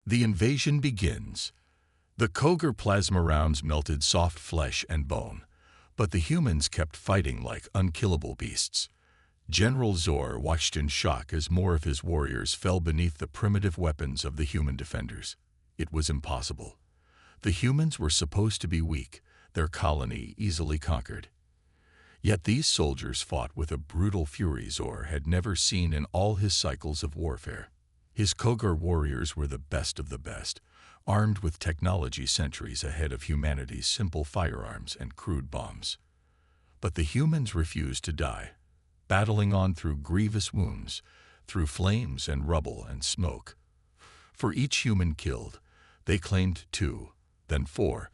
The invasion begins. The Koger plasma rounds melted soft flesh and bone, but the humans kept fighting like unkillable beasts. General Zor watched in shock as more of his warriors fell beneath the primitive weapons of the human defenders. It was impossible. The humans were supposed to be weak, their colony easily conquered. Yet these soldiers fought with a brutal fury Zor had never seen in all his cycles of warfare. His Koger warriors were the best of the best, armed with technology centuries ahead of humanity's simple firearms and crude bombs. But the humans refused to die, battling on through grievous wounds, through flames and rubble and smoke. For each human killed, they claimed 2, then 4,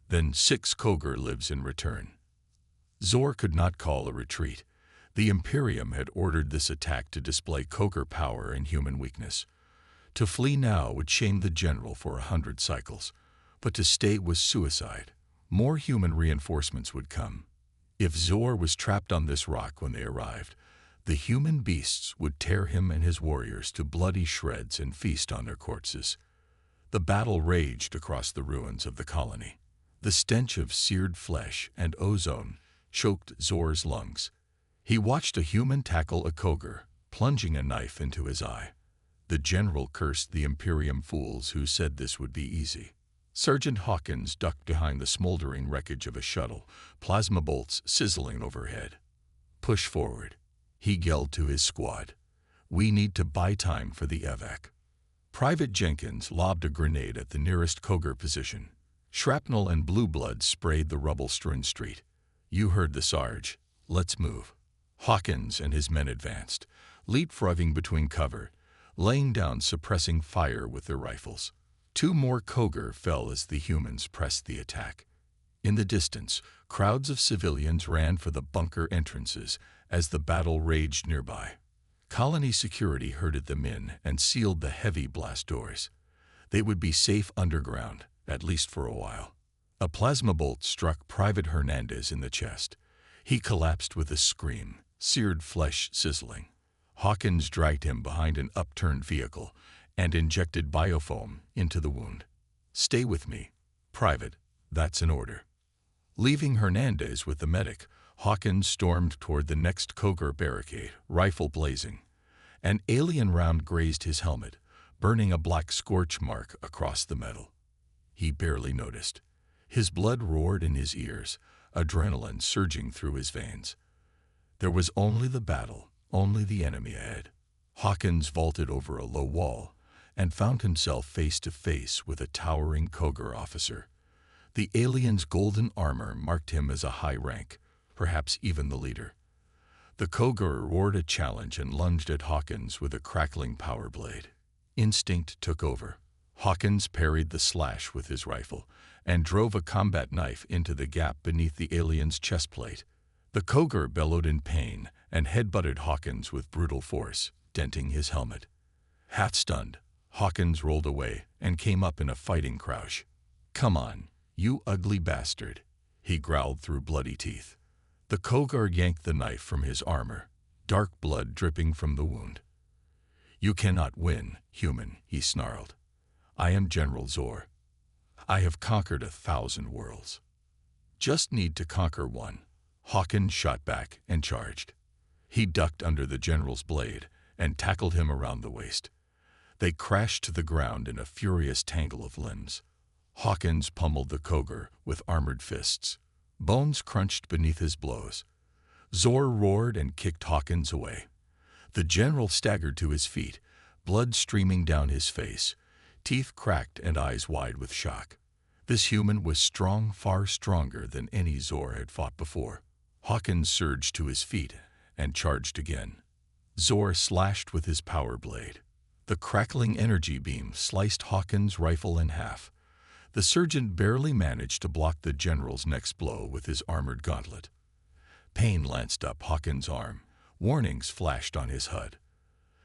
then 6 Koger lives in return. Zor could not call a retreat. The Imperium had ordered this attack to display Koger power and human weakness. To flee now would shame the general for 100 cycles, but to stay was suicide. More human reinforcements would come. If Zor was trapped on this rock when they arrived, the human beasts would tear him and his warriors to bloody shreds and feast on their corpses. The battle raged across the ruins of the colony. The stench of seared flesh and ozone choked Zor's lungs. He watched a human tackle a Koger, plunging a knife into his eye. The general cursed the Imperium fools who said this would be easy. Sergeant Hawkins ducked behind the smoldering wreckage of a shuttle, plasma bolts sizzling overhead. "Push forward," he yelled to his squad. "We need to buy time for the evac." Private Jenkins lobbed a grenade at the nearest Koger position. Shrapnel and blue blood sprayed the rubble-strewn street. "You heard the Sarge. Let's move." Hawkins and his men advanced, leapfrogging between cover, laying down suppressing fire with their rifles. 2 more Koger fell as the humans pressed the attack. In the distance, crowds of civilians ran for the bunker entrances as the battle raged nearby. Colony security herded them in and sealed the heavy blast doors. They would be safe underground, at least for a while. A plasma bolt struck Private Hernandez in the chest. He collapsed with a scream, seared flesh sizzling. Hawkins dragged him behind an upturned vehicle and injected biofoam into the wound. "Stay with me, Private. That's an order." Leaving Hernandez with the medic, Hawkins stormed toward the next Koger barricade, rifle blazing. An alien round grazed his helmet, burning a black scorch mark across the metal. He barely noticed. His blood roared in his ears, adrenaline surging through his veins. There was only the battle, only the enemy ahead. Hawkins vaulted over a low wall and found himself face to face with a towering Koger officer. The alien's golden armor marked him as a high rank, perhaps even the leader. The Koger roared a challenge and lunged at Hawkins with a crackling power blade. Instinct took over. Hawkins parried the slash with his rifle and drove a combat knife into the gap beneath the alien's chest plate. The Koger bellowed in pain and headbutted Hawkins with brutal force, denting his helmet. Half stunned, Hawkins rolled away and came up in a fighting crouch. "Come on, you ugly bastard," he growled through bloody teeth. The Koger yanked the knife from his armor, dark blood dripping from the wound. "You cannot win, human," he snarled. "I am General Zor. I have conquered 1,000 worlds. Just need to conquer one." Hawkins shot back and charged. He ducked under the general's blade and tackled him around the waist. They crashed to the ground in a furious tangle of limbs. Hawkins pummeled the Koger with armored fists. Bones crunched beneath his blows. Zor roared and kicked Hawkins away. The general staggered to his feet, blood streaming down his face, teeth cracked and eyes wide with shock. This human was strong, far stronger than any Zor had fought before. Hawkins surged to his feet and charged again. Zor slashed with his power blade. The crackling energy beam sliced Hawkins' rifle in half. The surgeon barely managed to block the general's next blow with his armored gauntlet. Pain lanced up Hawkins' arm. Warnings flashed on his HUD.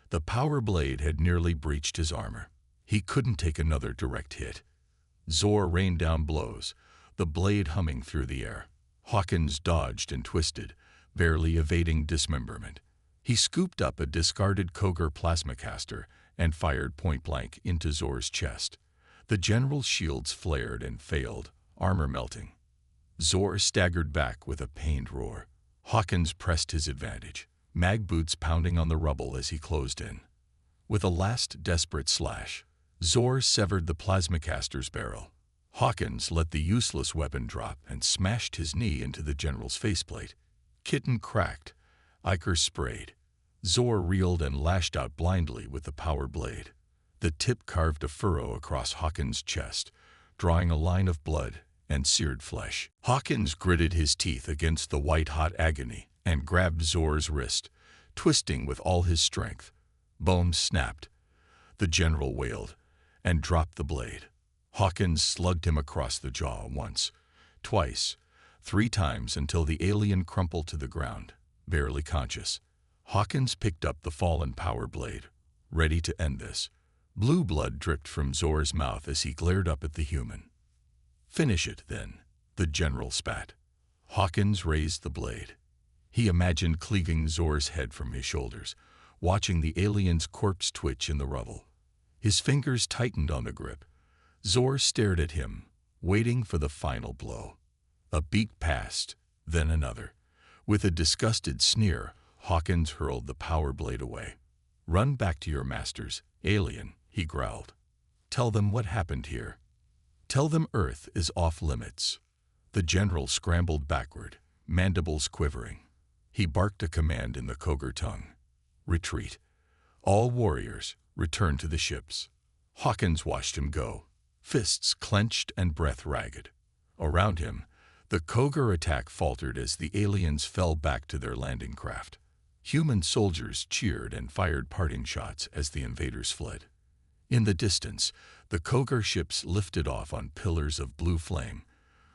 The power blade had nearly breached his armor. He couldn't take another direct hit. Zor rained down blows, the blade humming through the air. Hawkins dodged and twisted, barely evading dismemberment. He scooped up a discarded Koger plasma caster and fired point-blank into Zor's chest. The general's shields flared and failed, armor melting. Zor staggered back with a pained roar. Hawkins pressed his advantage, mag boots pounding on the rubble as he closed in. With a last desperate slash, Zor severed the plasmacaster's barrel. Hawkins let the useless weapon drop and smashed his knee into the general's faceplate. Kitten cracked. Ichor sprayed. Zor reeled and lashed out blindly with the power blade. The tip carved a furrow across Hawkins' chest, drawing a line of blood and seared flesh. Hawkins gritted his teeth against the white-hot agony and grabbed Zor's wrist, twisting with all his strength. Bones snapped. The general wailed and dropped the blade. Hawkins slugged him across the jaw once, twice, 3 times until the alien crumpled to the ground, barely conscious. Hawkins picked up the fallen power blade, ready to end this. Blue blood dripped from Zor's mouth as he glared up at the human. "Finish it, then," the general spat. Hawkins raised the blade. He imagined cleaving Zor's head from his shoulders, watching the alien's corpse twitch in the rubble. His fingers tightened on the grip. Zor stared at him, waiting for the final blow. A beat passed, then another. With a disgusted sneer, Hawkins hurled the power blade away. "Run back to your masters, alien," he growled. "Tell them what happened here. Tell them Earth is off limits." The general scrambled backward, mandibles quivering. He barked a command in the Koger tongue. "Retreat. All warriors, return to the ships." Hawkins watched him go, fists clenched and breath ragged. Around him, the Koger attack faltered as the aliens fell back to their landing craft. Human soldiers cheered and fired parting shots as the invaders fled. In the distance, the Koger ships lifted off on pillars of blue flame,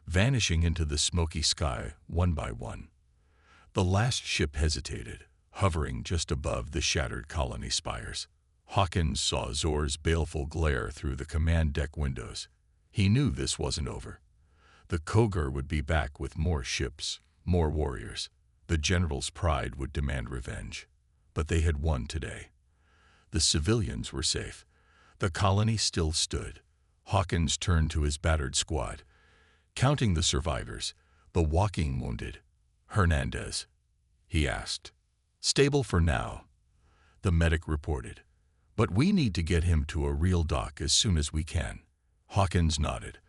vanishing into the smoky sky one by one. The last ship hesitated, hovering just above the shattered colony spires. Hawkins saw Zor's baleful glare through the command deck windows. He knew this wasn't over. The Koger would be back with more ships, more warriors. The general's pride would demand revenge. But they had won today. The civilians were safe. The colony still stood. Hawkins turned to his battered squad, counting the survivors, the walking wounded. "Hernandez?" he asked. "Stable for now," the medic reported. "But we need to get him to a real dock as soon as we can." Hawkins nodded.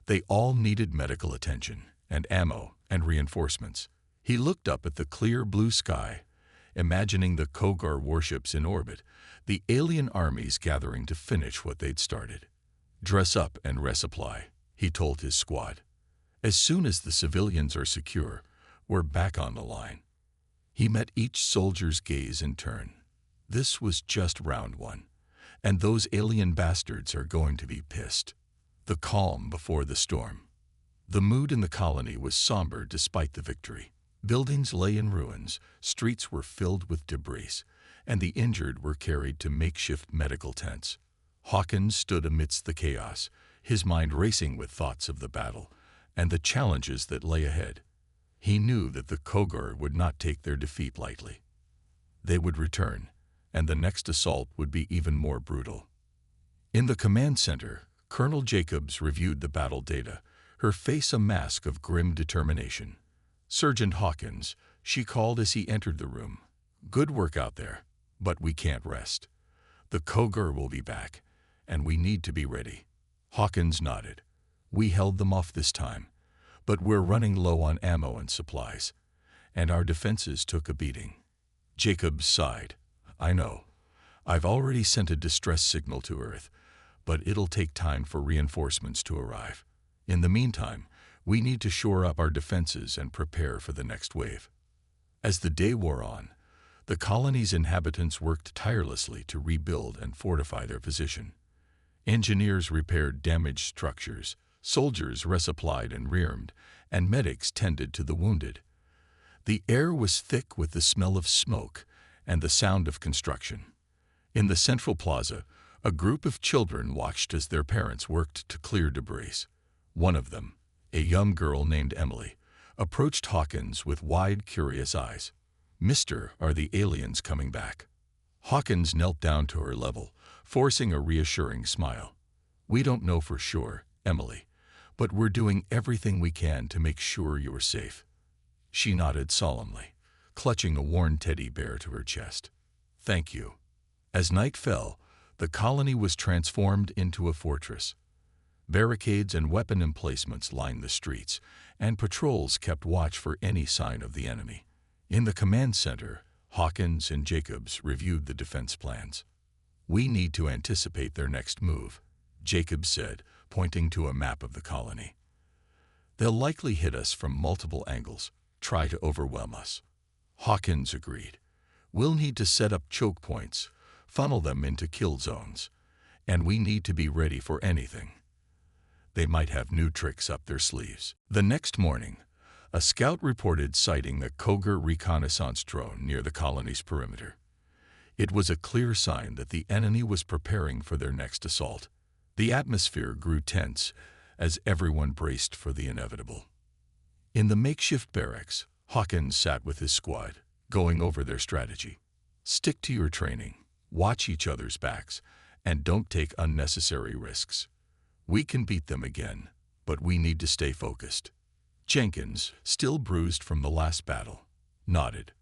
They all needed medical attention, and ammo, and reinforcements. He looked up at the clear blue sky, imagining the Kogar warships in orbit, the alien armies gathering to finish what they'd started. "Dress up and resupply," he told his squad. "As soon as the civilians are secure, we're back on the line." He met each soldier's gaze in turn. This was just round 1, and those alien bastards are going to be pissed. The calm before the storm. The mood in the colony was somber despite the victory. Buildings lay in ruins, streets were filled with debris, and the injured were carried to makeshift medical tents. Hawkins stood amidst the chaos, his mind racing with thoughts of the battle and the challenges that lay ahead. He knew that the Kogar would not take their defeat lightly. They would return, and the next assault would be even more brutal. In the command center, Colonel Jacobs reviewed the battle data, her face a mask of grim determination. "Sergeant Hawkins," she called as he entered the room. "Good work out there, but we can't rest. The Kogar will be back, and we need to be ready." Hawkins nodded. "We held them off this time, but we're running low on ammo and supplies, and our defenses took a beating." Jacobs sighed. "I know. I've already sent a distress signal to Earth, but it'll take time for reinforcements to arrive. In the meantime, we need to shore up our defenses and prepare for the next wave." As the day wore on, the colony's inhabitants worked tirelessly to rebuild and fortify their position. Engineers repaired damaged structures, soldiers resupplied and rearmed, and medics tended to the wounded. The air was thick with the smell of smoke and the sound of construction. In the central plaza, a group of children watched as their parents worked to clear debris. One of them, a young girl named Emily, approached Hawkins with wide, curious eyes. "Mister, are the aliens coming back?" Hawkins knelt down to her level, forcing a reassuring smile. We don't know for sure, Emily, but we're doing everything we can to make sure you're safe. She nodded solemnly, clutching a worn teddy bear to her chest. Thank you. As night fell, the colony was transformed into a fortress. Barricades and weapon emplacements lined the streets, and patrols kept watch for any sign of the enemy. In the command center, Hawkins and Jacobs reviewed the defense plans. We need to anticipate their next move, Jacobs said, pointing to a map of the colony. They'll likely hit us from multiple angles, try to overwhelm us. Hawkins agreed. We'll need to set up choke points, funnel them into kill zones, and we need to be ready for anything. They might have new tricks up their sleeves. The next morning, a scout reported sighting a Cougar reconnaissance drone near the colony's perimeter. It was a clear sign that the enemy was preparing for their next assault. The atmosphere grew tense as everyone braced for the inevitable. In the makeshift barracks, Hawkins sat with his squad, going over their strategy. Stick to your training, watch each other's backs, and don't take unnecessary risks. We can beat them again, but we need to stay focused. Jenkins, still bruised from the last battle, nodded.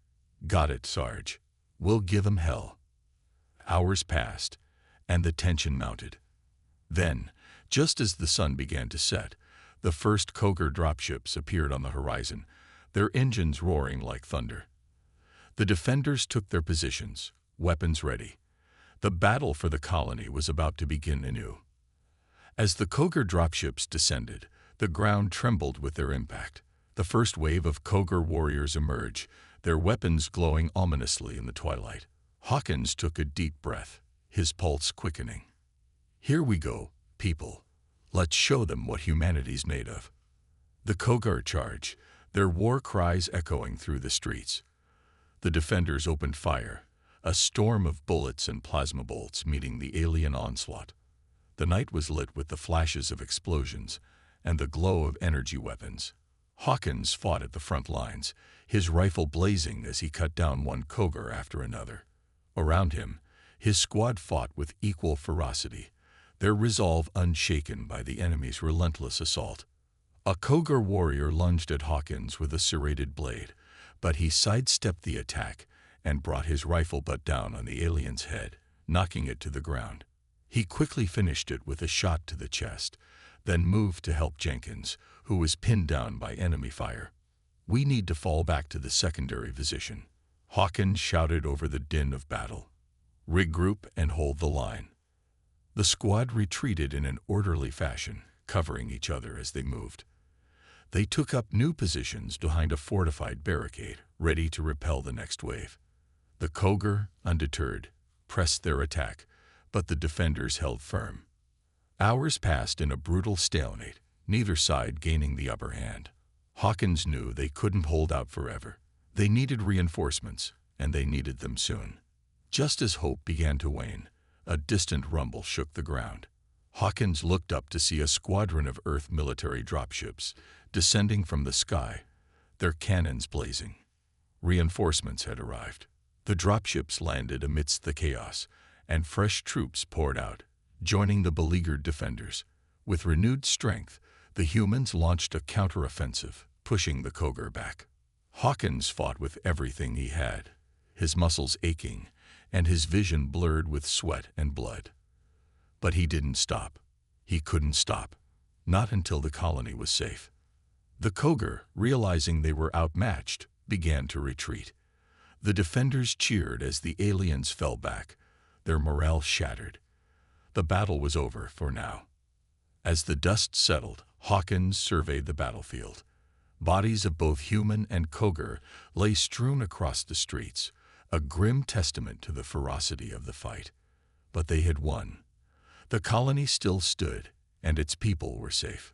Got it, Sarge. We'll give 'em hell. Hours passed, and the tension mounted. Then, just as the sun began to set, the first Cougar dropships appeared on the horizon, their engines roaring like thunder. The defenders took their positions, weapons ready. The battle for the colony was about to begin anew. As the Cougar dropships descended, the ground trembled with their impact. The first wave of Cougar warriors emerged, their weapons glowing ominously in the twilight. Hawkins took a deep breath, his pulse quickening. Here we go, people. Let's show them what humanity's made of. The Cougar charged, their war cries echoing through the streets. The defenders opened fire, a storm of bullets and plasma bolts meeting the alien onslaught. The night was lit with the flashes of explosions and the glow of energy weapons. Hawkins fought at the front lines, his rifle blazing as he cut down one Cougar after another. Around him, his squad fought with equal ferocity, their resolve unshaken by the enemy's relentless assault. A Cougar warrior lunged at Hawkins with a serrated blade, but he sidestepped the attack and brought his rifle butt down on the alien's head, knocking it to the ground. He quickly finished it with a shot to the chest, then moved to help Jenkins, who was pinned down by enemy fire. We need to fall back to the secondary position, Hawkins shouted over the din of battle. Regroup and hold the line. The squad retreated in an orderly fashion, covering each other as they moved. They took up new positions behind a fortified barricade, ready to repel the next wave. The Cougar, undeterred, pressed their attack, but the defenders held firm. Hours passed in a brutal stalemate, neither side gaining the upper hand. Hawkins knew they couldn't hold out forever. They needed reinforcements, and they needed them soon. Just as hope began to wane, a distant rumble shook the ground. Hawkins looked up to see a squadron of Earth military dropships descending from the sky, their cannons blazing. Reinforcements had arrived. The dropships landed amidst the chaos, and fresh troops poured out, joining the beleaguered defenders. With renewed strength, the humans launched a counteroffensive, pushing the Cougar back. Hawkins fought with everything he had, his muscles aching, and his vision blurred with sweat and blood. But he didn't stop. He couldn't stop. Not until the colony was safe. The Cougar, realizing they were outmatched, began to retreat. The defenders cheered as the aliens fell back, their morale shattered. The battle was over for now. As the dust settled, Hawkins surveyed the battlefield. Bodies of both human and Cougar lay strewn across the streets, a grim testament to the ferocity of the fight. But they had won. The colony still stood, and its people were safe.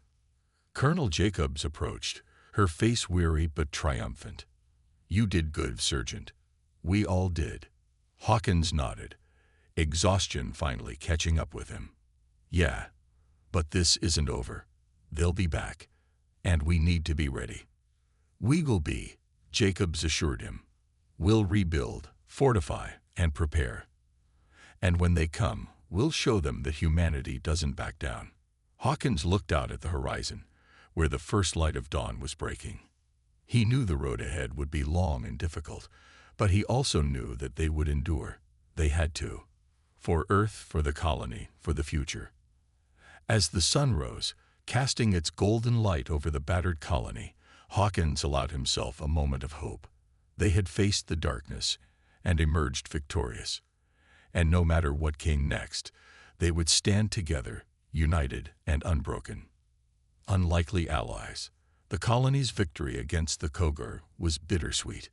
Colonel Jacobs approached, her face weary but triumphant. "You did good, Sergeant." "We all did." Hawkins nodded, exhaustion finally catching up with him. "Yeah, but this isn't over. They'll be back, and we need to be ready." "We will be," Jacobs assured him. "We'll rebuild, fortify, and prepare. And when they come, We'll show them that humanity doesn't back down." Hawkins looked out at the horizon, where the first light of dawn was breaking. He knew the road ahead would be long and difficult, but he also knew that they would endure. They had to. For Earth, for the colony, for the future. As the sun rose, casting its golden light over the battered colony, Hawkins allowed himself a moment of hope. They had faced the darkness and emerged victorious. And no matter what came next, they would stand together, united and unbroken. Unlikely allies. The colony's victory against the Kogur was bittersweet.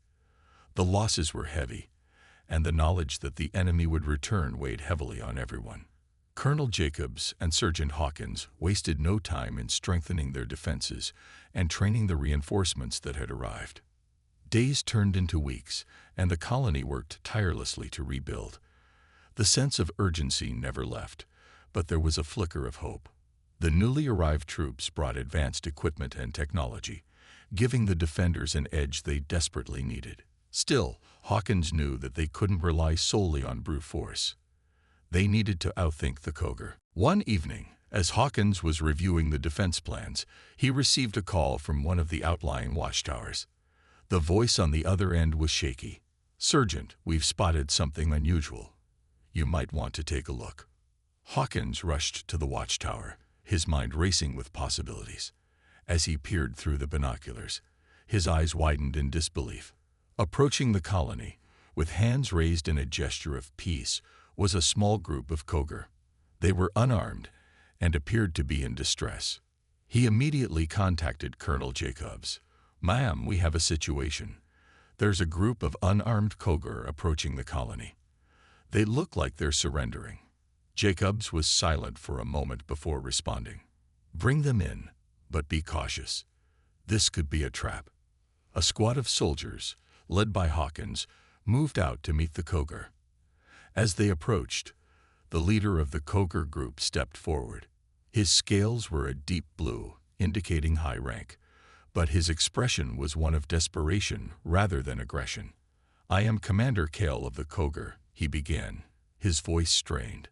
The losses were heavy, and the knowledge that the enemy would return weighed heavily on everyone. Colonel Jacobs and Sergeant Hawkins wasted no time in strengthening their defenses and training the reinforcements that had arrived. Days turned into weeks, and the colony worked tirelessly to rebuild. The sense of urgency never left, but there was a flicker of hope. The newly arrived troops brought advanced equipment and technology, giving the defenders an edge they desperately needed. Still, Hawkins knew that they couldn't rely solely on brute force. They needed to outthink the Kogur. One evening, as Hawkins was reviewing the defense plans, he received a call from one of the outlying watchtowers. The voice on the other end was shaky. "Sergeant, we've spotted something unusual. You might want to take a look." Hawkins rushed to the watchtower, his mind racing with possibilities. As he peered through the binoculars, his eyes widened in disbelief. Approaching the colony, with hands raised in a gesture of peace, was a small group of Kogur. They were unarmed and appeared to be in distress. He immediately contacted Colonel Jacobs. "Ma'am, we have a situation. There's a group of unarmed Kogur approaching the colony. They look like they're surrendering." Jacobs was silent for a moment before responding. "Bring them in, but be cautious. This could be a trap." A squad of soldiers, led by Hawkins, moved out to meet the Kogur. As they approached, the leader of the Kogur group stepped forward. His scales were a deep blue, indicating high rank, but his expression was one of desperation rather than aggression. "I am Commander Kale of the Kogur," he began, his voice strained.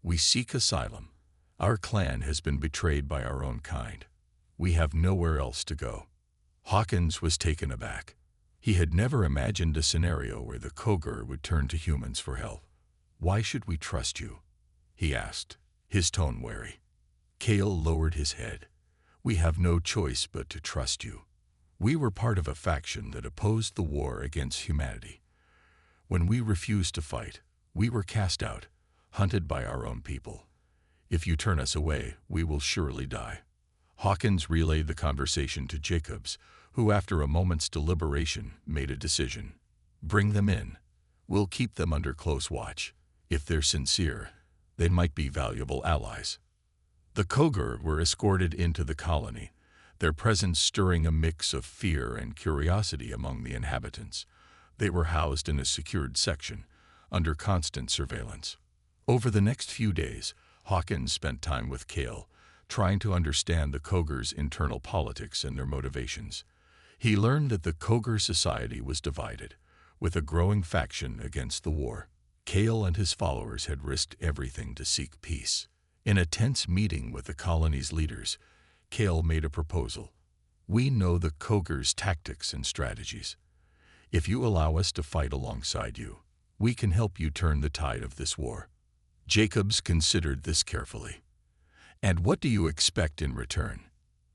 "We seek asylum. Our clan has been betrayed by our own kind. We have nowhere else to go." Hawkins was taken aback. He had never imagined a scenario where the Kogur would turn to humans for help. "Why should we trust you?" he asked, his tone wary. Kale lowered his head. "We have no choice but to trust you. We were part of a faction that opposed the war against humanity. When we refused to fight, we were cast out, hunted by our own people. If you turn us away, we will surely die." Hawkins relayed the conversation to Jacobs, who after a moment's deliberation made a decision. "Bring them in. We'll keep them under close watch. If they're sincere, they might be valuable allies." The Kogur were escorted into the colony, their presence stirring a mix of fear and curiosity among the inhabitants. They were housed in a secured section, under constant surveillance. Over the next few days, Hawkins spent time with Kale, trying to understand the Kogur's internal politics and their motivations. He learned that the Kogur society was divided, with a growing faction against the war. Kale and his followers had risked everything to seek peace. In a tense meeting with the colony's leaders, Kale made a proposal. "We know the Kogur's tactics and strategies. If you allow us to fight alongside you, we can help you turn the tide of this war." Jacobs considered this carefully. "And what do you expect in return?"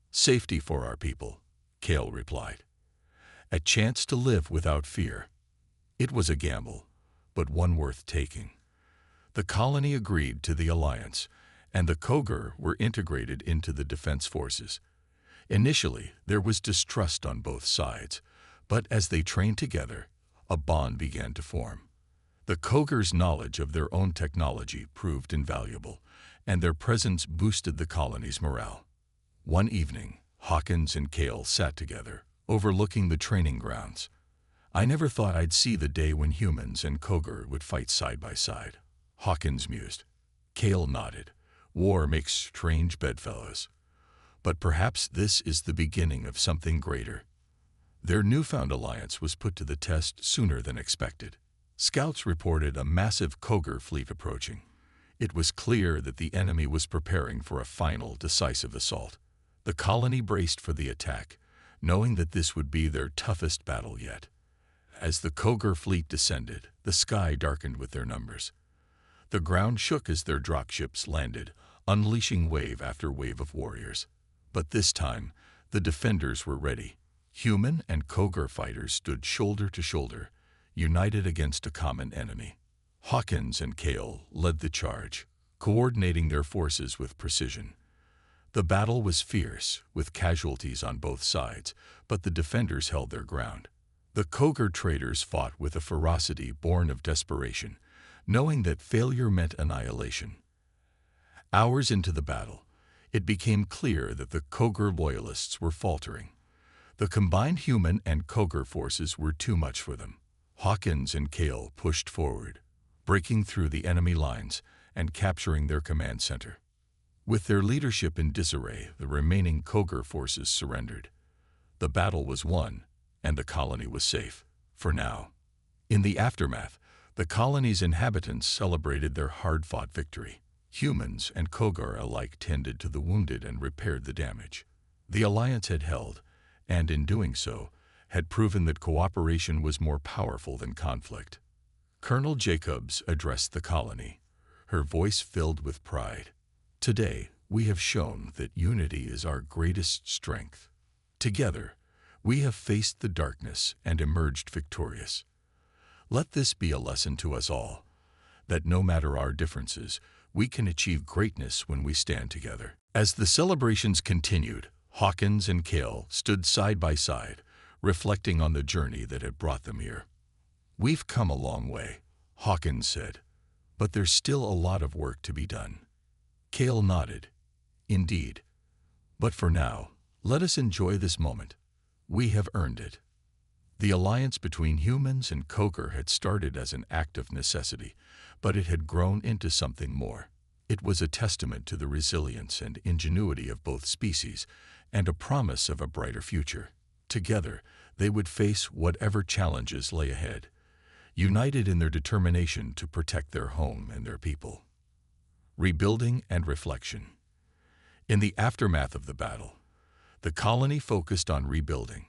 "Safety for our people," Kale replied. "A chance to live without fear." It was a gamble, but one worth taking. The colony agreed to the alliance, and the Kogur were integrated into the defense forces. Initially, there was distrust on both sides, but as they trained together, a bond began to form. The Kogur's knowledge of their own technology proved invaluable, and their presence boosted the colony's morale. One evening, Hawkins and Kale sat together, overlooking the training grounds. "I never thought I'd see the day when humans and Kogur would fight side by side," Hawkins mused. Kale nodded. "War makes strange bedfellows. But perhaps this is the beginning of something greater." Their newfound alliance was put to the test sooner than expected. Scouts reported a massive Kogur fleet approaching. It was clear that the enemy was preparing for a final, decisive assault. The colony braced for the attack, knowing that this would be their toughest battle yet. As the Koger fleet descended, the sky darkened with their numbers. The ground shook as their dropships landed, unleashing wave after wave of warriors. But this time, the defenders were ready. Human and Koger fighters stood shoulder to shoulder, united against a common enemy. Hawkins and Kale led the charge, coordinating their forces with precision. The battle was fierce, with casualties on both sides, but the defenders held their ground. The Koger traders fought with a ferocity born of desperation, knowing that failure meant annihilation. Hours into the battle, it became clear that the Koger loyalists were faltering. The combined human and Koger forces were too much for them. Hawkins and Kale pushed forward, breaking through the enemy lines and capturing their command center. With their leadership in disarray, the remaining Koger forces surrendered. The battle was won, and the colony was safe, for now. In the aftermath, the colony's inhabitants celebrated their hard-fought victory. Humans and Koger alike tended to the wounded and repaired the damage. The alliance had held, and in doing so, had proven that cooperation was more powerful than conflict. Colonel Jacobs addressed the colony, her voice filled with pride. Today, we have shown that unity is our greatest strength. Together, we have faced the darkness and emerged victorious. Let this be a lesson to us all, that no matter our differences, we can achieve greatness when we stand together. As the celebrations continued, Hawkins and Kale stood side by side, reflecting on the journey that had brought them here. "We've come a long way," Hawkins said, "but there's still a lot of work to be done." Kale nodded. "Indeed. But for now, let us enjoy this moment. We have earned it." The alliance between humans and Koger had started as an act of necessity, but it had grown into something more. It was a testament to the resilience and ingenuity of both species, and a promise of a brighter future. Together, they would face whatever challenges lay ahead, united in their determination to protect their home and their people. Rebuilding and reflection. In the aftermath of the battle, the colony focused on rebuilding.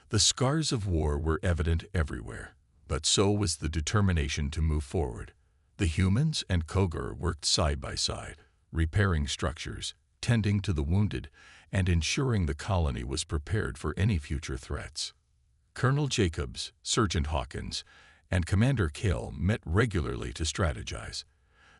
The scars of war were evident everywhere, but so was the determination to move forward. The humans and Koger worked side by side, repairing structures, tending to the wounded, and ensuring the colony was prepared for any future threats. Colonel Jacobs, Sergeant Hawkins, and Commander Kale met regularly to strategize.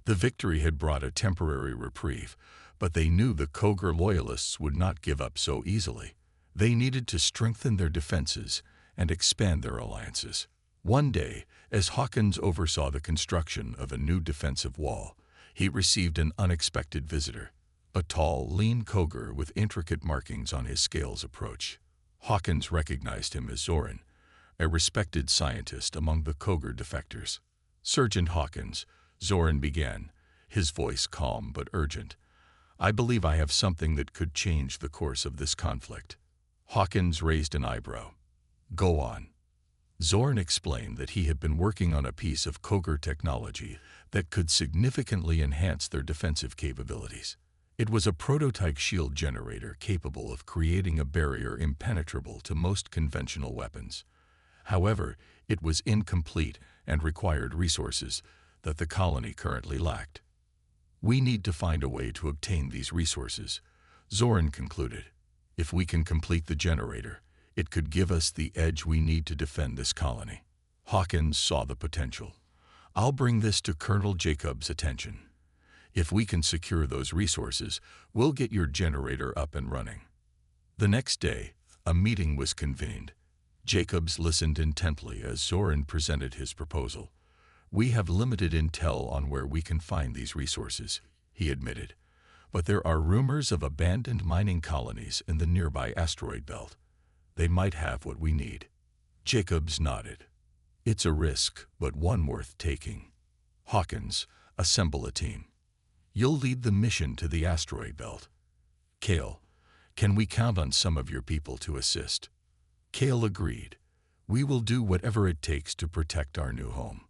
The victory had brought a temporary reprieve, but they knew the Koger loyalists would not give up so easily. They needed to strengthen their defenses and expand their alliances. One day, as Hawkins oversaw the construction of a new defensive wall, he received an unexpected visitor. A tall, lean Koger with intricate markings on his scales approached. Hawkins recognized him as Zoran, a respected scientist among the Koger defectors. "Sergeant Hawkins," Zoran began, his voice calm but urgent, "I believe I have something that could change the course of this conflict." Hawkins raised an eyebrow. "Go on." Zoran explained that he had been working on a piece of Koger technology that could significantly enhance their defensive capabilities. It was a prototype shield generator capable of creating a barrier impenetrable to most conventional weapons. However, it was incomplete and required resources that the colony currently lacked. "We need to find a way to obtain these resources," Zoran concluded. "If we can complete the generator, it could give us the edge we need to defend this colony." Hawkins saw the potential. "I'll bring this to Colonel Jacobs' attention. If we can secure those resources, we'll get your generator up and running." The next day, a meeting was convened. Jacobs listened intently as Zoran presented his proposal. "We have limited intel on where we can find these resources," he admitted, "but there are rumors of abandoned mining colonies in the nearby asteroid belt. They might have what we need." Jacobs nodded. "It's a risk, but one worth taking. Hawkins, assemble a team. You'll lead the mission to the asteroid belt. Kale, can we count on some of your people to assist?" Kale agreed. "We will do whatever it takes to protect our new home."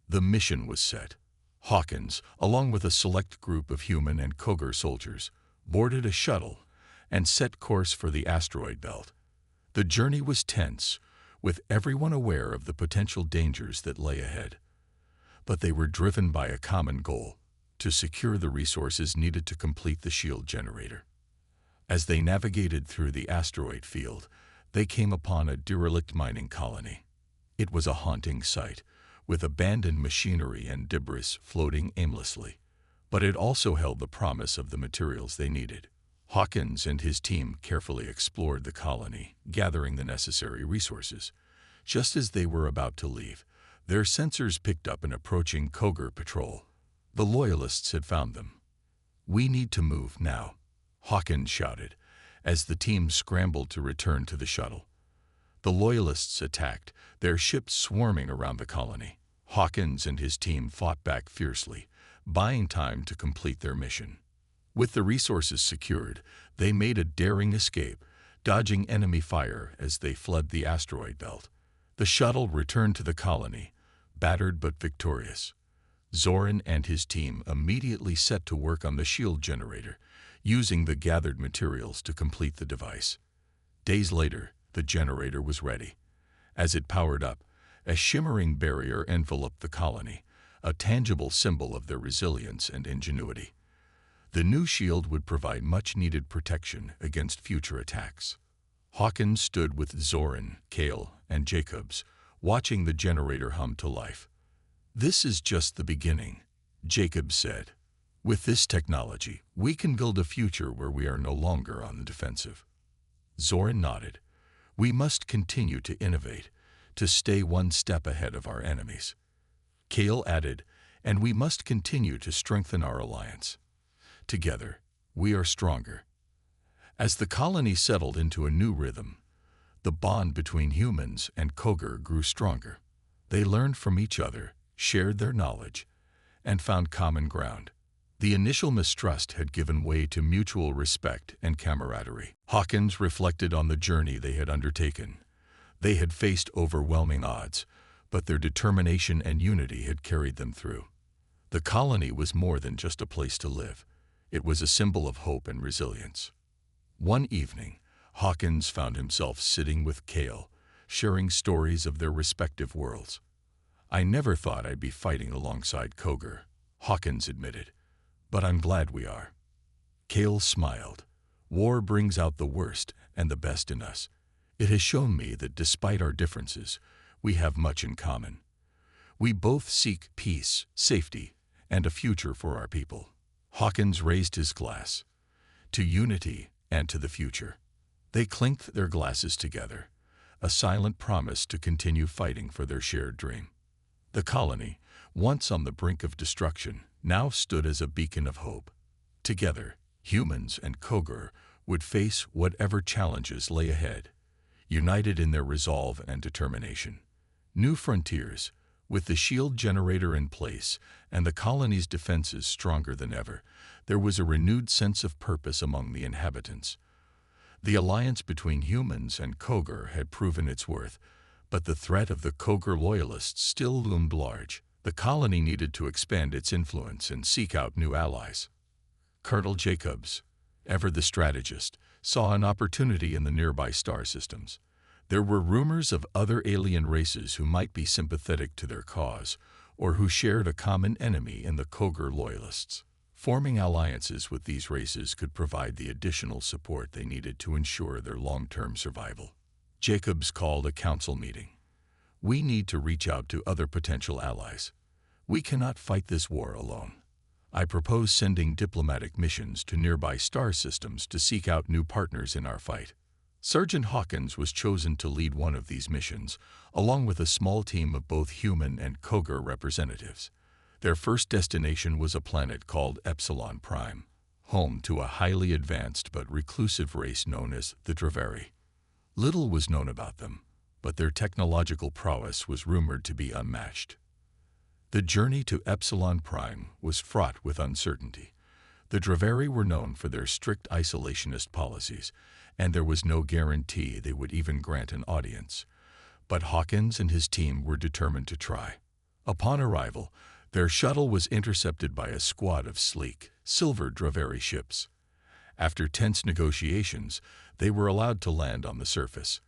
The mission was set. Hawkins, along with a select group of human and Koger soldiers, boarded a shuttle and set course for the asteroid belt. The journey was tense, with everyone aware of the potential dangers that lay ahead. But they were driven by a common goal: to secure the resources needed to complete the shield generator. As they navigated through the asteroid field, they came upon a derelict mining colony. It was a haunting sight, with abandoned machinery and debris floating aimlessly. But it also held the promise of the materials they needed. Hawkins and his team carefully explored the colony, gathering the necessary resources. Just as they were about to leave, their sensors picked up an approaching Koger patrol. The Loyalists had found them. "We need to move now," Hawkins shouted, as the team scrambled to return to the shuttle. The Loyalists attacked, their ships swarming around the colony. Hawkins and his team fought back fiercely, buying time to complete their mission. With the resources secured, they made a daring escape, dodging enemy fire as they fled the asteroid belt. The shuttle returned to the colony, battered but victorious. Zoran and his team immediately set to work on the shield generator, using the gathered materials to complete the device. Days later, the generator was ready. As it powered up, a shimmering barrier enveloped the colony, a tangible symbol of their resilience and ingenuity. The new shield would provide much-needed protection against future attacks. Hawkins stood with Zoran, Kale, and Jacobs, watching the generator hum to life. "This is just the beginning," Jacobs said. "With this technology, we can build a future where we are no longer on the defensive." Zoran nodded. "We must continue to innovate, to stay one step ahead of our enemies." Kale added, "And we must continue to strengthen our alliance. Together, we are stronger." As the colony settled into a new rhythm, the bond between humans and Koger grew stronger. They learned from each other, shared their knowledge, and found common ground. The initial mistrust had given way to mutual respect and camaraderie. Hawkins reflected on the journey they had undertaken. They had faced overwhelming odds, but their determination and unity had carried them through. The colony was more than just a place to live. It was a symbol of hope and resilience. One evening, Hawkins found himself sitting with Kale, sharing stories of their respective worlds. "I never thought I'd be fighting alongside Koger," Hawkins admitted, "but I'm glad we are." Kale smiled. "War brings out the worst and the best in us. It has shown me that despite our differences, we have much in common. We both seek peace, safety, and a future for our people." Hawkins raised his glass. "To unity and to the future." They clinked their glasses together, a silent promise to continue fighting for their shared dream. The colony, once on the brink of destruction, now stood as a beacon of hope. Together, humans and Koger would face whatever challenges lay ahead, united in their resolve and determination. New frontiers, with the shield generator in place and the colony's defenses stronger than ever, there was a renewed sense of purpose among the inhabitants. The alliance between humans and Koger had proven its worth, but the threat of the Koger Loyalists still loomed large. The colony needed to expand its influence and seek out new allies. Colonel Jacobs, ever the strategist, saw an opportunity in the nearby star systems. There were rumors of other alien races who might be sympathetic to their cause, or who shared a common enemy in the Koger Loyalists. Forming alliances with these races could provide the additional support they needed to ensure their long-term survival. Jacobs called a council meeting. "We need to reach out to other potential allies. We cannot fight this war alone. I propose sending diplomatic missions to nearby star systems to seek out new partners in our fight." Sergeant Hawkins was chosen to lead one of these missions, along with a small team of both human and Koger representatives. Their first destination was a planet called Epsilon Prime, home to a highly advanced but reclusive race known as the Draveri. Little was known about them, but their technological prowess was rumored to be unmatched. The journey to Epsilon Prime was fraught with uncertainty. The Draveri were known for their strict isolationist policies, and there was no guarantee they would even grant an audience. But Hawkins and his team were determined to try. Upon arrival, Their shuttle was intercepted by a squad of sleek, silver Draveri ships. After tense negotiations, they were allowed to land on the surface.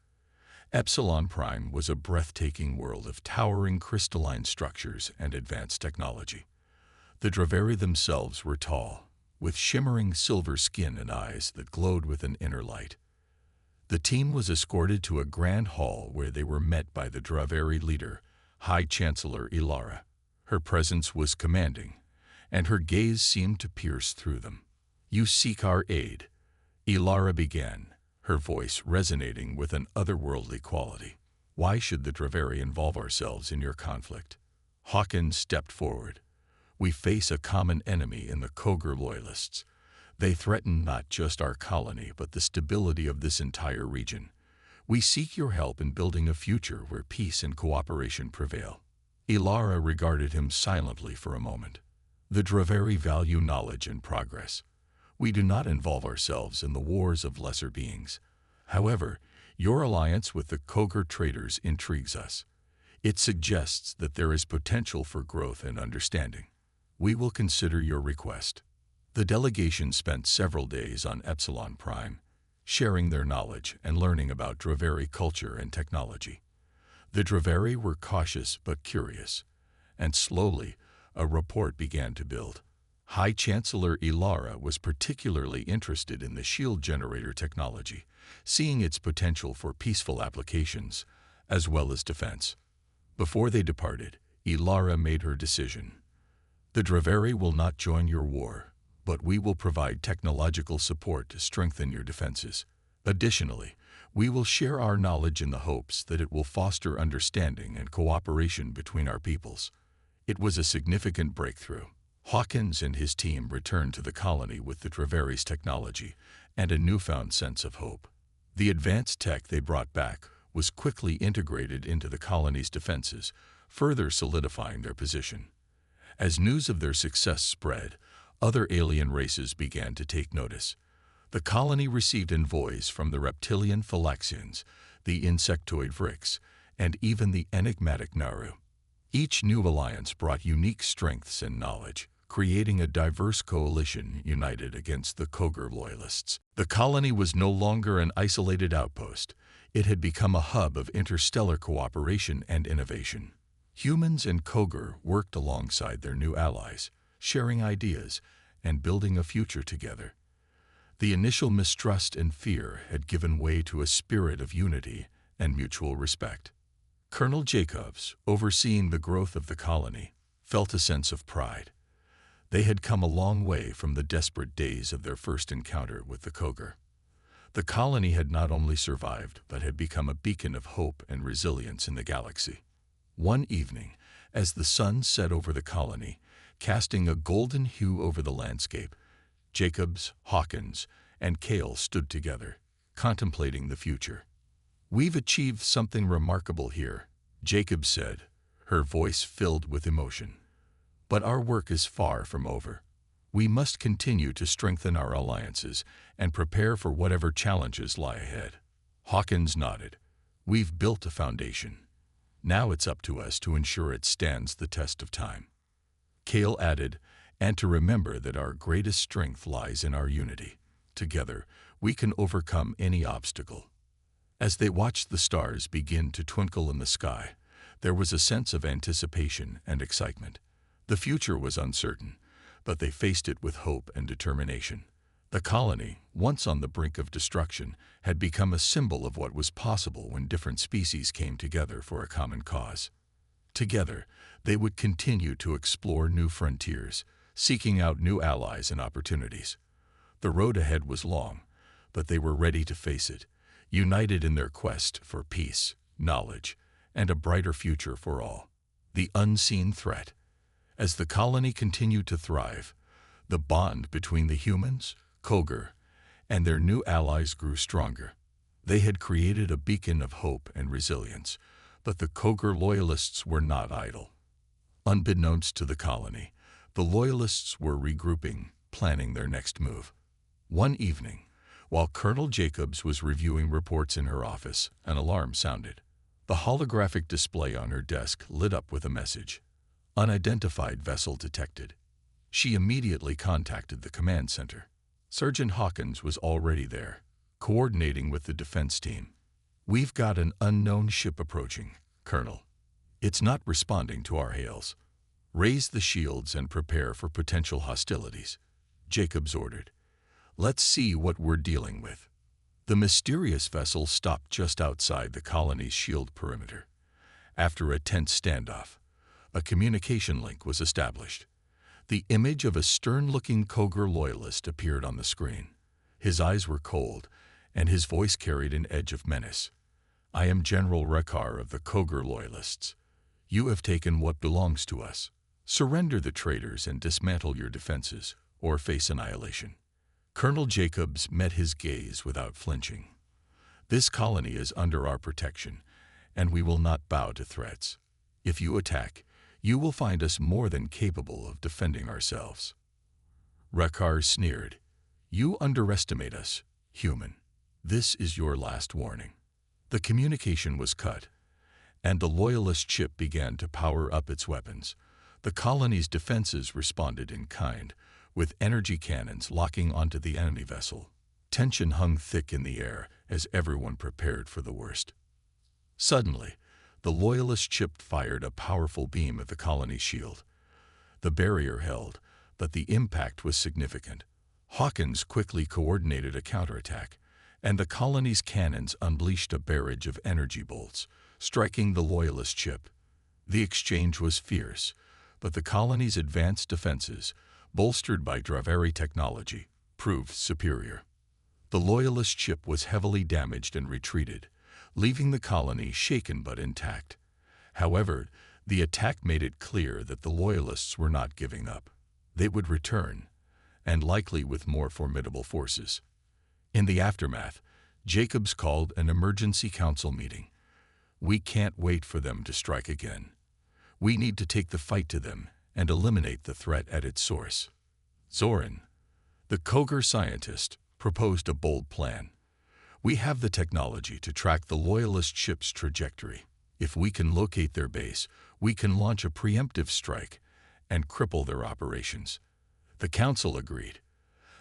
Epsilon Prime was a breathtaking world of towering crystalline structures and advanced technology. The Draveri themselves were tall, with shimmering silver skin and eyes that glowed with an inner light. The team was escorted to a grand hall where they were met by the Draveri leader, High Chancellor Ilara. Her presence was commanding, and her gaze seemed to pierce through them. "You seek our aid," Ilara began, her voice resonating with an otherworldly quality. "Why should the Draveri involve ourselves in your conflict?" Hawkins stepped forward. "We face a common enemy in the Koger loyalists. They threaten not just our colony, but the stability of this entire region. We seek your help in building a future where peace and cooperation prevail." Ilara regarded him silently for a moment. "The Draveri value knowledge and progress. We do not involve ourselves in the wars of lesser beings. However, your alliance with the Koger traders intrigues us. It suggests that there is potential for growth and understanding. We will consider your request." The delegation spent several days on Epsilon Prime, sharing their knowledge and learning about Draveri culture and technology. The Draveri were cautious but curious, and slowly a rapport began to build. High Chancellor Ilara was particularly interested in the shield generator technology, seeing its potential for peaceful applications as well as defense. Before they departed, Ilara made her decision. "The Draveri will not join your war, but we will provide technological support to strengthen your defenses. Additionally, we will share our knowledge in the hopes that it will foster understanding and cooperation between our peoples." It was a significant breakthrough. Hawkins and his team returned to the colony with the Draveri's technology and a newfound sense of hope. The advanced tech they brought back was quickly integrated into the colony's defenses, further solidifying their position. As news of their success spread, other alien races began to take notice. The colony received envoys from the reptilian Phylaxians, the insectoid Vrix, and even the enigmatic Naru. Each new alliance brought unique strengths and knowledge, creating a diverse coalition united against the Koger loyalists. The colony was no longer an isolated outpost. It had become a hub of interstellar cooperation and innovation. Humans and Koger worked alongside their new allies, sharing ideas and building a future together. The initial mistrust and fear had given way to a spirit of unity and mutual respect. Colonel Jacobs, overseeing the growth of the colony, felt a sense of pride. They had come a long way from the desperate days of their first encounter with the Koger. The colony had not only survived, but had become a beacon of hope and resilience in the galaxy. One evening, as the sun set over the colony, casting a golden hue over the landscape, Jacobs, Hawkins, and Kale stood together, contemplating the future. "We've achieved something remarkable here," Jacobs said, her voice filled with emotion. "But our work is far from over. We must continue to strengthen our alliances and prepare for whatever challenges lie ahead." Hawkins nodded. "We've built a foundation. Now it's up to us to ensure it stands the test of time." Kale added, "And to remember that our greatest strength lies in our unity. Together, we can overcome any obstacle." As they watched the stars begin to twinkle in the sky, there was a sense of anticipation and excitement. The future was uncertain, but they faced it with hope and determination. The colony, once on the brink of destruction, had become a symbol of what was possible when different species came together for a common cause. Together, they would continue to explore new frontiers, seeking out new allies and opportunities. The road ahead was long, but they were ready to face it, united in their quest for peace, knowledge, and a brighter future for all. The unseen threat. As the colony continued to thrive, the bond between the humans, Koger, and their new allies grew stronger. They had created a beacon of hope and resilience, but the Koger loyalists were not idle. Unbeknownst to the colony, the loyalists were regrouping, planning their next move. One evening, while Colonel Jacobs was reviewing reports in her office, an alarm sounded. The holographic display on her desk lit up with a message. Unidentified vessel detected. She immediately contacted the command center. Sergeant Hawkins was already there, coordinating with the defense team. "We've got an unknown ship approaching, Colonel. It's not responding to our hails. Raise the shields and prepare for potential hostilities," Jacobs ordered. "Let's see what we're dealing with." The mysterious vessel stopped just outside the colony's shield perimeter. After a tense standoff, a communication link was established. The image of a stern-looking Koger loyalist appeared on the screen. His eyes were cold, and his voice carried an edge of menace. "I am General Rekar of the Koger loyalists. You have taken what belongs to us. Surrender the traitors and dismantle your defenses, or face annihilation." Colonel Jacobs met his gaze without flinching. "This colony is under our protection, and we will not bow to threats. If you attack, you will find us more than capable of defending ourselves." Rekar sneered. "You underestimate us, human. This is your last warning." The communication was cut, and the loyalist ship began to power up its weapons. The colony's defenses responded in kind, with energy cannons locking onto the enemy vessel. Tension hung thick in the air as everyone prepared for the worst. Suddenly, the loyalist ship fired a powerful beam at the colony's shield. The barrier held, but the impact was significant. Hawkins quickly coordinated a counterattack, and the colony's cannons unleashed a barrage of energy bolts, striking the loyalist ship. The exchange was fierce, but the colony's advanced defenses, bolstered by Draveri technology, proved superior. The loyalist ship was heavily damaged and retreated, leaving the colony shaken but intact. However, the attack made it clear that the loyalists were not giving up. They would return, and likely with more formidable forces. In the aftermath, Jacobs called an emergency council meeting. "We can't wait for them to strike again. We need to take the fight to them and eliminate the threat at its source." Zoran, the Koger scientist, proposed a bold plan. "We have the technology to track the loyalist ship's trajectory. If we can locate their base, we can launch a preemptive strike and cripple their operations." The council agreed.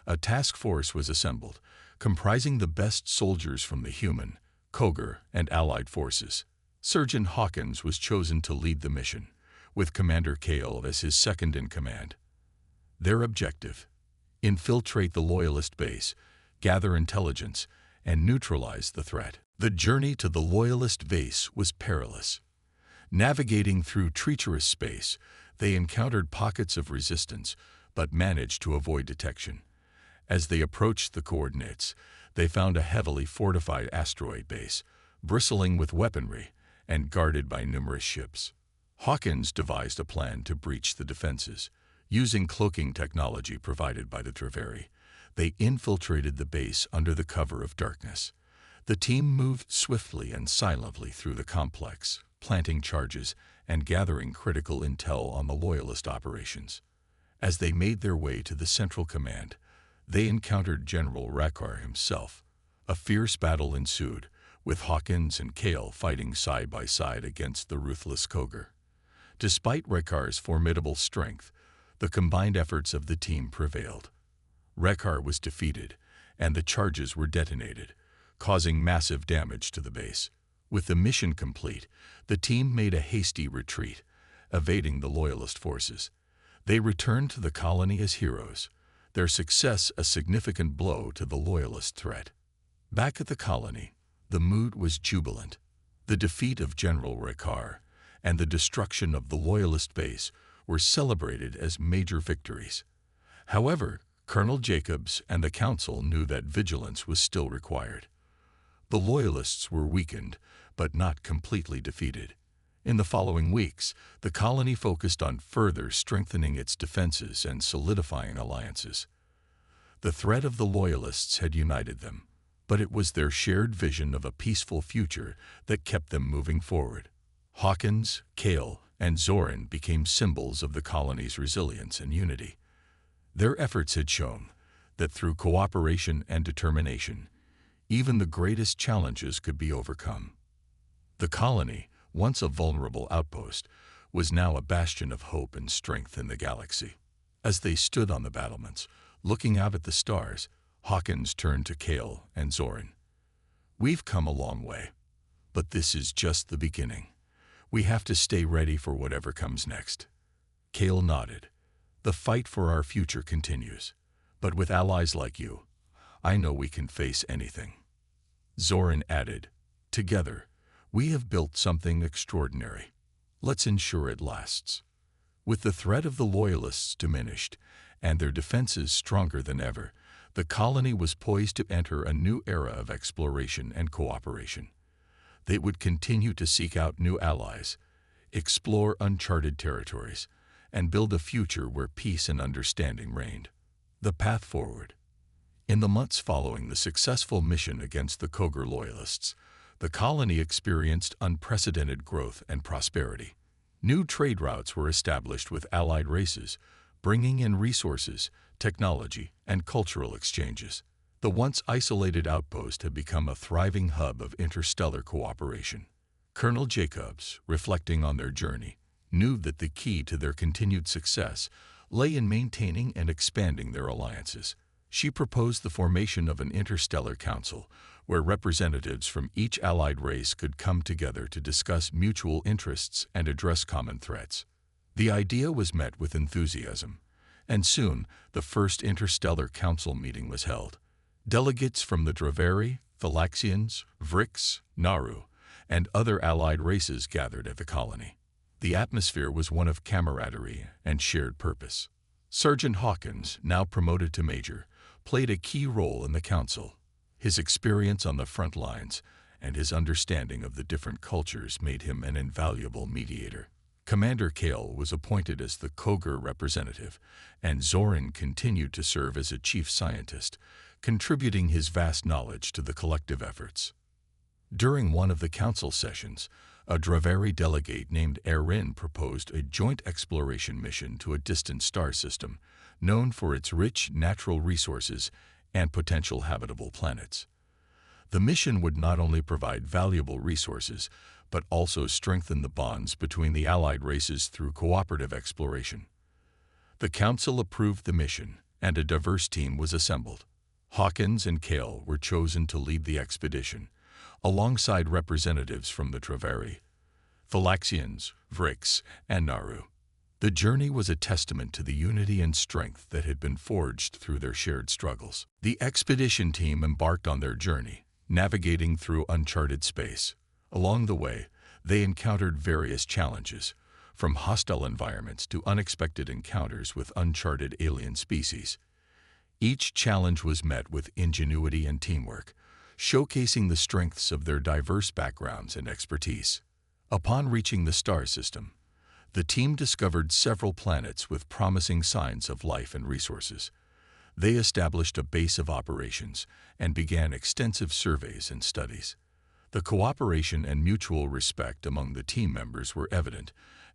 A task force was assembled, comprising the best soldiers from the human, Koger, and allied forces. Sergeant Hawkins was chosen to lead the mission, with Commander Kale as his second-in-command. Their objective: infiltrate the loyalist base, gather intelligence, and neutralize the threat. The journey to the loyalist base was perilous. Navigating through treacherous space, they encountered pockets of resistance, but managed to avoid detection. As they approached the coordinates, they found a heavily fortified asteroid base, bristling with weaponry and guarded by numerous ships. Hawkins devised a plan to breach the defenses. Using cloaking technology provided by the Draveri, they infiltrated the base under the cover of darkness. The team moved swiftly and silently through the complex, planting charges and gathering critical intel on the loyalist operations. As they made their way to the central command, they encountered General Rekar himself. A fierce battle ensued, with Hawkins and Kale fighting side by side against the ruthless Koger. Despite Rekar's formidable strength, the combined efforts of the team prevailed. Rekar was defeated, and the charges were detonated, causing massive damage to the base. With the mission complete, the team made a hasty retreat, evading the loyalist forces. They returned to the colony as heroes, their success a significant blow to the loyalist threat. Back at the colony, the mood was jubilant. The defeat of General Rekar and the destruction of the loyalist base were celebrated as major victories. However, Colonel Jacobs and the council knew that vigilance was still required. The loyalists were weakened, but not completely defeated. In the following weeks, the colony focused on further strengthening its defenses and solidifying alliances. The threat of the loyalists had united them, but it was their shared vision of a peaceful future that kept them moving forward. Hawkins, Kale, and Zoran became symbols of the colony's resilience and unity. Their efforts had shown that through cooperation and determination, even the greatest challenges could be overcome. The colony, once a vulnerable outpost, was now a bastion of hope and strength in the galaxy. As they stood on the battlements, looking out at the stars, Hawkins turned to Kale and Zorin. "We've come a long way, but this is just the beginning. We have to stay ready for whatever comes next." Kale nodded. "The fight for our future continues, but with allies like you, I know we can face anything." Zorin added, "Together, we have built something extraordinary. Let's ensure it lasts." With the threat of the Loyalists diminished and their defenses stronger than ever, the colony was poised to enter a new era of exploration and cooperation. They would continue to seek out new allies, explore uncharted territories, and build a future where peace and understanding reigned. The path forward. In the months following the successful mission against the Koger Loyalists, the colony experienced unprecedented growth and prosperity. New trade routes were established with allied races, bringing in resources, technology, and cultural exchanges. The once isolated outpost had become a thriving hub of interstellar cooperation. Colonel Jacobs, reflecting on their journey, knew that the key to their continued success lay in maintaining and expanding their alliances. She proposed the formation of an interstellar council, where representatives from each allied race could come together to discuss mutual interests and address common threats. The idea was met with enthusiasm, and soon the first interstellar council meeting was held. Delegates from the Draveri, Thalaxians, Vrix, Naru, and other allied races gathered at the colony. The atmosphere was one of camaraderie and shared purpose. Sergeant Hawkins, now promoted to major, played a key role in the council. His experience on the front lines and his understanding of the different cultures made him an invaluable mediator. Commander Kale was appointed as the Koger representative, and Zorin continued to serve as a chief scientist, contributing his vast knowledge to the collective efforts. During one of the council sessions, a Draveri delegate named Erin proposed a joint exploration mission to a distant star system, known for its rich natural resources and potential habitable planets. The mission would not only provide valuable resources, but also strengthen the bonds between the allied races through cooperative exploration. The council approved the mission, and a diverse team was assembled. Hawkins and Kale were chosen to lead the expedition, alongside representatives from the Draveri, Thalaxians, Vrix, and Naru. The journey was a testament to the unity and strength that had been forged through their shared struggles. The expedition team embarked on their journey, navigating through uncharted space. Along the way, they encountered various challenges, from hostile environments to unexpected encounters with uncharted alien species. Each challenge was met with ingenuity and teamwork, showcasing the strengths of their diverse backgrounds and expertise. Upon reaching the star system, the team discovered several planets with promising signs of life and resources. They established a base of operations and began extensive surveys and studies. The cooperation and mutual respect among the team members were evident,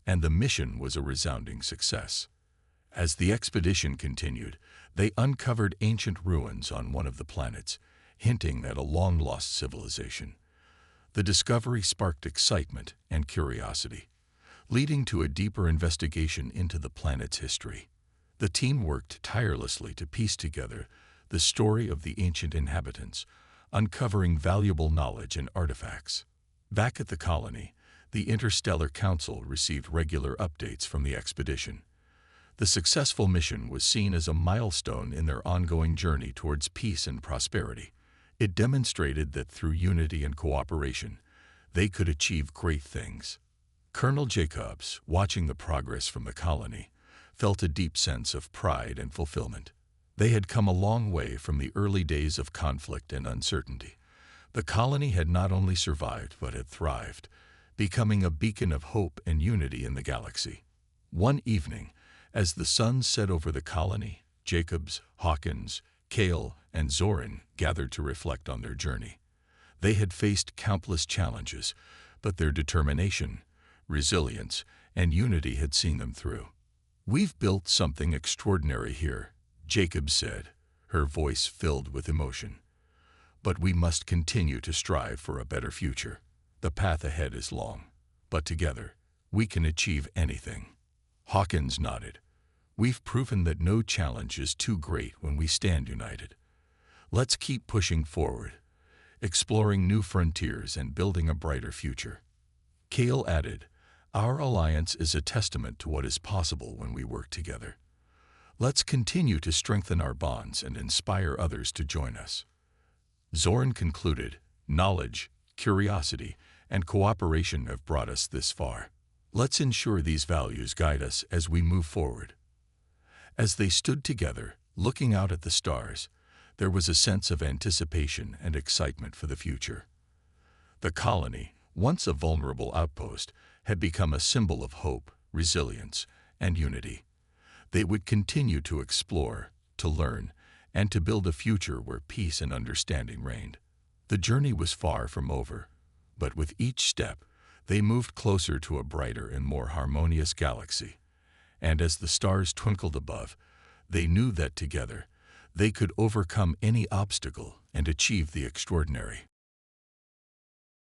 and the mission was a resounding success. As the expedition continued, they uncovered ancient ruins on one of the planets, hinting at a long-lost civilization. The discovery sparked excitement and curiosity, leading to a deeper investigation into the planet's history. The team worked tirelessly to piece together the story of the ancient inhabitants, uncovering valuable knowledge and artifacts. Back at the colony, the Interstellar Council received regular updates from the expedition. The successful mission was seen as a milestone in their ongoing journey towards peace and prosperity. It demonstrated that through unity and cooperation, they could achieve great things. Colonel Jacobs, watching the progress from the colony, felt a deep sense of pride and fulfillment. They had come a long way from the early days of conflict and uncertainty. The colony had not only survived but had thrived, becoming a beacon of hope and unity in the galaxy. One evening, as the sun set over the colony, Jacobs, Hawkins, Kale, and Zorin gathered to reflect on their journey. They had faced countless challenges, but their determination, resilience, and unity had seen them through. "We've built something extraordinary here," Jacobs said, her voice filled with emotion. "But we must continue to strive for a better future. The path ahead is long, but together, we can achieve anything. Hawkins nodded. We've proven that no challenge is too great when we stand united. Let's keep pushing forward, exploring new frontiers and building a brighter future. Kale added, our alliance is a testament to what is possible when we work together. Let's continue to strengthen our bonds and inspire others to join us. Zorn concluded, knowledge, curiosity, and cooperation have brought us this far. Let's ensure these values guide us as we move forward. As they stood together, looking out at the stars, there was a sense of anticipation and excitement for the future. The colony, once a vulnerable outpost, had become a symbol of hope, resilience, and unity. They would continue to explore, to learn, and to build a future where peace and understanding reigned. The journey was far from over, but with each step, they moved closer to a brighter and more harmonious galaxy. And as the stars twinkled above, they knew that together, they could overcome any obstacle and achieve the extraordinary.